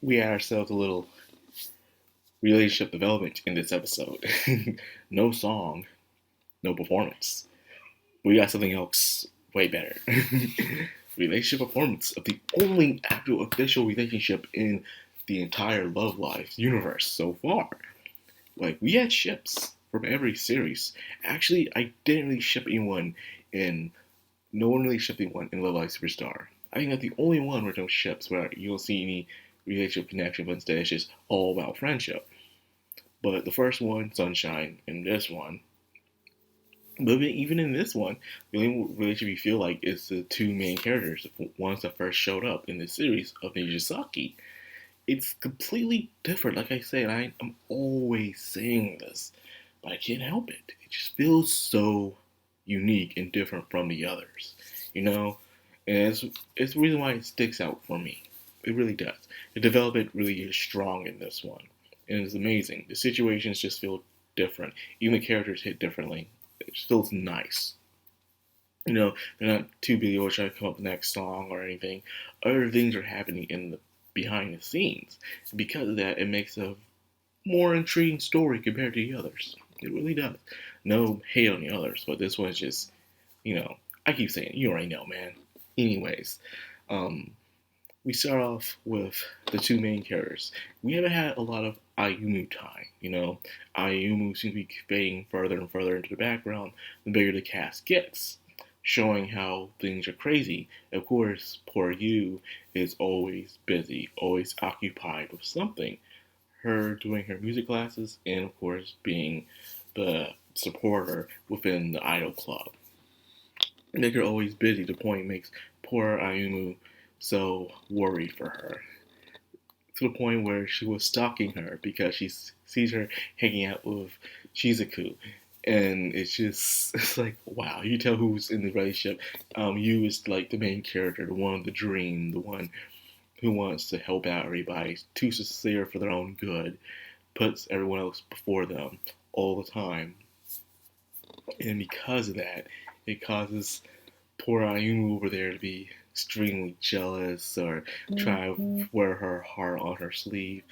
we had ourselves a little relationship development in this episode. No song, no performance. We got something else way better. Relationship performance of the only actual official relationship in the entire Love Life universe so far. Like, we had ships from every series. Actually, I didn't really ship anyone in. No one really shipped anyone in Love Live Superstar. I think that's the only one where no ships, where you don't see any relationship connection, but instead it's just all about friendship. But the first one, Sunshine, and this one, but even in this one, the only relationship you feel like is the two main characters, the ones that first showed up in the series of Nijigasaki. It's completely different. Like I said, I'm always saying this, but I can't help it. It just feels so unique and different from the others, you know? And it's the reason why it sticks out for me. It really does. The development really is strong in this one. And it's amazing. The situations just feel different. Even the characters hit differently. It just feels nice. They're not too busy always trying to come up with the next song or anything. Other things are happening in the behind the scenes. And because of that, it makes a more intriguing story compared to the others. It really does. No hate on the others, but this one's just, I keep saying, you already know, man. Anyways, um, we start off with the two main characters. We haven't had a lot of Ayumu time. Ayumu seems to be fading further and further into the background the bigger the cast gets, showing how things are crazy. Of course, poor Yu is always busy, always occupied with something. Her doing her music classes, and of course, being the supporter within the idol club. Make her always busy. The point makes poor Ayumu so worried for her, to the point where she was stalking her because she sees her hanging out with Shizuku. And it's like, wow, you tell who's in the relationship. You is like the main character, the one with the dream, the one who wants to help out everybody, too sincere for their own good, puts everyone else before them all the time. And because of that, it causes poor Ayumu over there to be extremely jealous or try to wear her heart on her sleeve.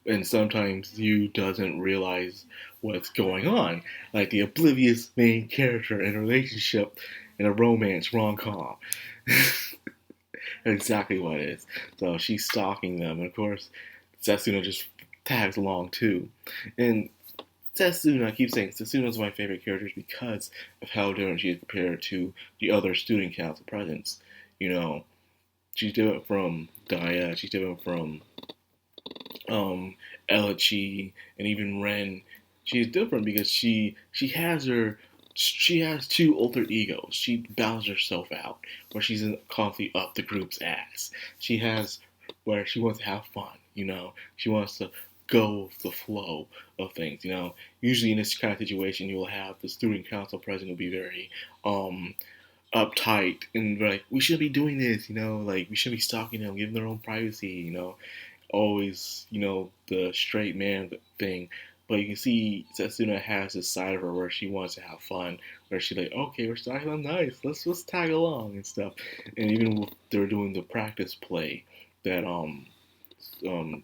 And sometimes Yu doesn't realize what's going on, like the oblivious main character in a relationship in a romance rom-com. Exactly what it is. So she's stalking them, and of course, Setsuna just tags along too. And Setsuna, I keep saying Setsuna's my favorite character because of how different she is compared to the other student council presidents. You know, she's different from Daya, she's different from um, Elachi, and even Ren. She's different because she has two alter egos. She balances herself out, where she's constantly up the group's ass. She has where she wants to have fun. She wants to go with the flow of things. Usually in this kind of situation, you will have the student council president will be very uptight and like, we should be doing this. Like, we should be stalking them, giving their own privacy. Always, the straight man thing. But you can see Setsuna has this side of her where she wants to have fun, where she's like, okay, we're starting them nice, let's tag along and stuff. And even with they're doing the practice play that um damn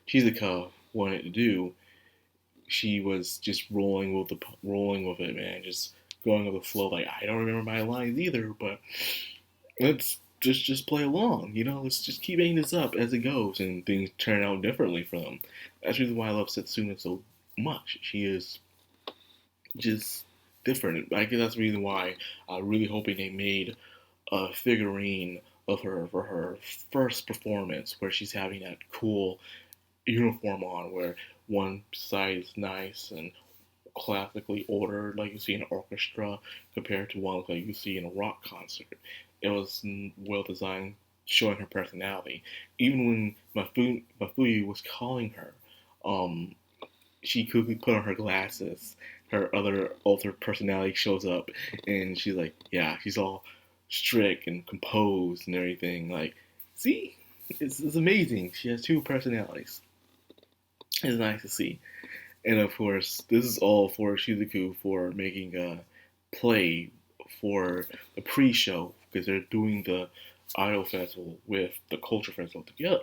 Shizuka wanted to do, she was just rolling with it, man, just going with the flow. Like, I don't remember my lines either, but let's just play along. Let's just keep making this up as it goes, and things turn out differently for them. That's the reason why I love Setsuna so much. She is just different. I guess that's the reason why I'm really hoping they made a figurine of her for her first performance, where she's having that cool uniform on, where one side is nice and classically ordered, like you see in an orchestra, compared to one like you see in a rock concert. It was well designed, showing her personality. Even when Mafuyu was calling her, um, she quickly put on her glasses. Her other altered personality shows up, and she's like, yeah, she's all strict and composed and everything. Like, see, it's amazing. She has two personalities. It's nice to see. And of course, this is all for Shizuku for making a play for the pre-show, because they're doing the Idol Festival with the Culture Festival together.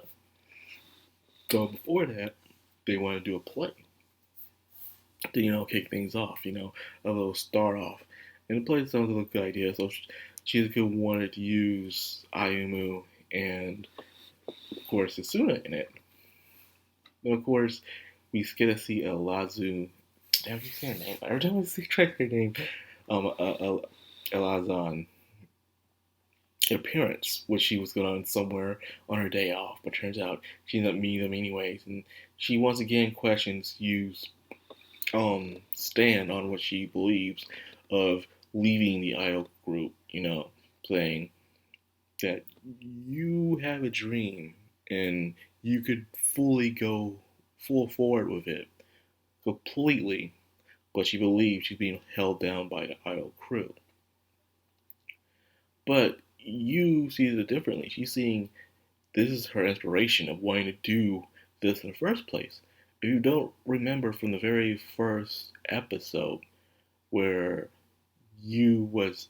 So before that, they want to do a play to kick things off, a little start off. And the play sounds like a good idea, so Shizuka wanted to use Ayumu and, of course, Asuna in it. And of course, we get to see Elazu. Damn, you say her name. Every time I try her name, Elazan, her parents, which she was going somewhere on her day off, but turns out she ended up meeting them anyways, and she once again questions Yu's stand on what she believes of leaving the idol group, saying that you have a dream and you could fully go full forward with it completely, but she believes she's being held down by the idol crew. But Yu sees it differently. She's seeing this is her inspiration of wanting to do this in the first place. If you don't remember from the very first episode where Yu was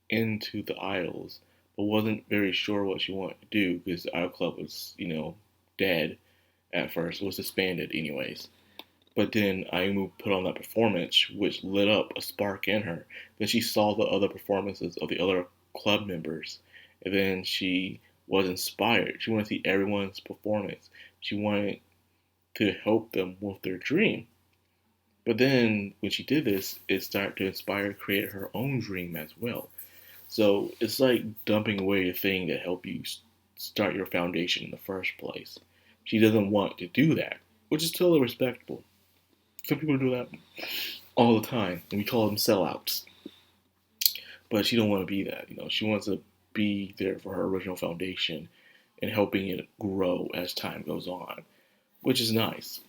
into the idols but wasn't very sure what she wanted to do because the idol club was, dead at first. It was disbanded anyways. But then Ayumu put on that performance which lit up a spark in her. Then she saw the other performances of the other club members. And then she was inspired. She wanted to see everyone's performance. She wanted to help them with their dream. But then when she did this, it started to inspire her to create her own dream as well. So it's like dumping away a thing that helped you start your foundation in the first place. She doesn't want to do that, which is totally respectable. Some people do that all the time, and we call them sellouts. But she don't want to be that. She wants to be there for her original foundation and helping it grow as time goes on, which is nice.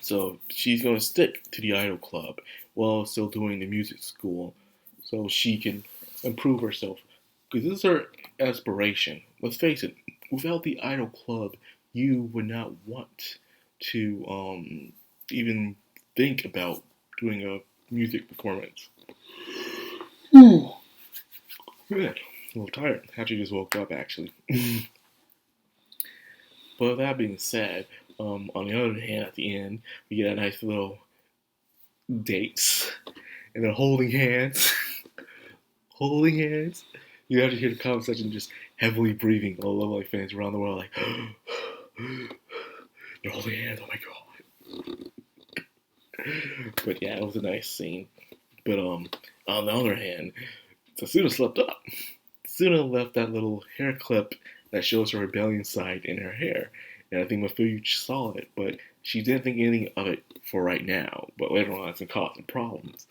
So she's going to stick to the idol club while still doing the music school so she can improve herself. Because this is her aspiration. Let's face it, without the idol club, you would not want to even think about doing a music performance. Ooh. Good. A little tired. Actually just woke up, actually. But with that being said, on the other hand, at the end, we get a nice little dates, and they're holding hands. Holding hands. You have to hear the comment section just heavily breathing. All Love Live fans around the world like, they're holding hands. Oh my god. But yeah, it was a nice scene. But on the other hand, Sasuna slept up. Sasuna left that little hair clip that shows her rebellion side in her hair. And I think Mafuyu saw it, but she didn't think anything of it for right now. But later on, it's going to cause some problems.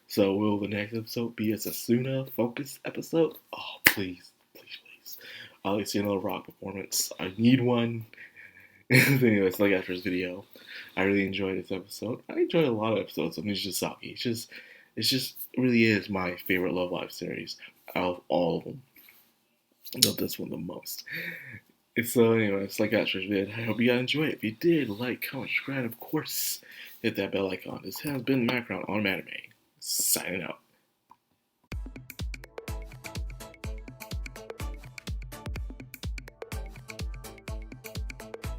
So will the next episode be a Sasuna focused episode? Oh, please, please, please. I'll like see another rock performance. I need one. Anyways, like after this video, I really enjoyed this episode. I enjoy a lot of episodes of Nijigasaki. It just really is my favorite Love Live series out of all of them. I love this one the most. So anyways, like after this video, I hope you guys enjoyed it. If you did, like, comment, subscribe, and of course, hit that bell icon. This has been Madcrownxox on Anime. Signing out.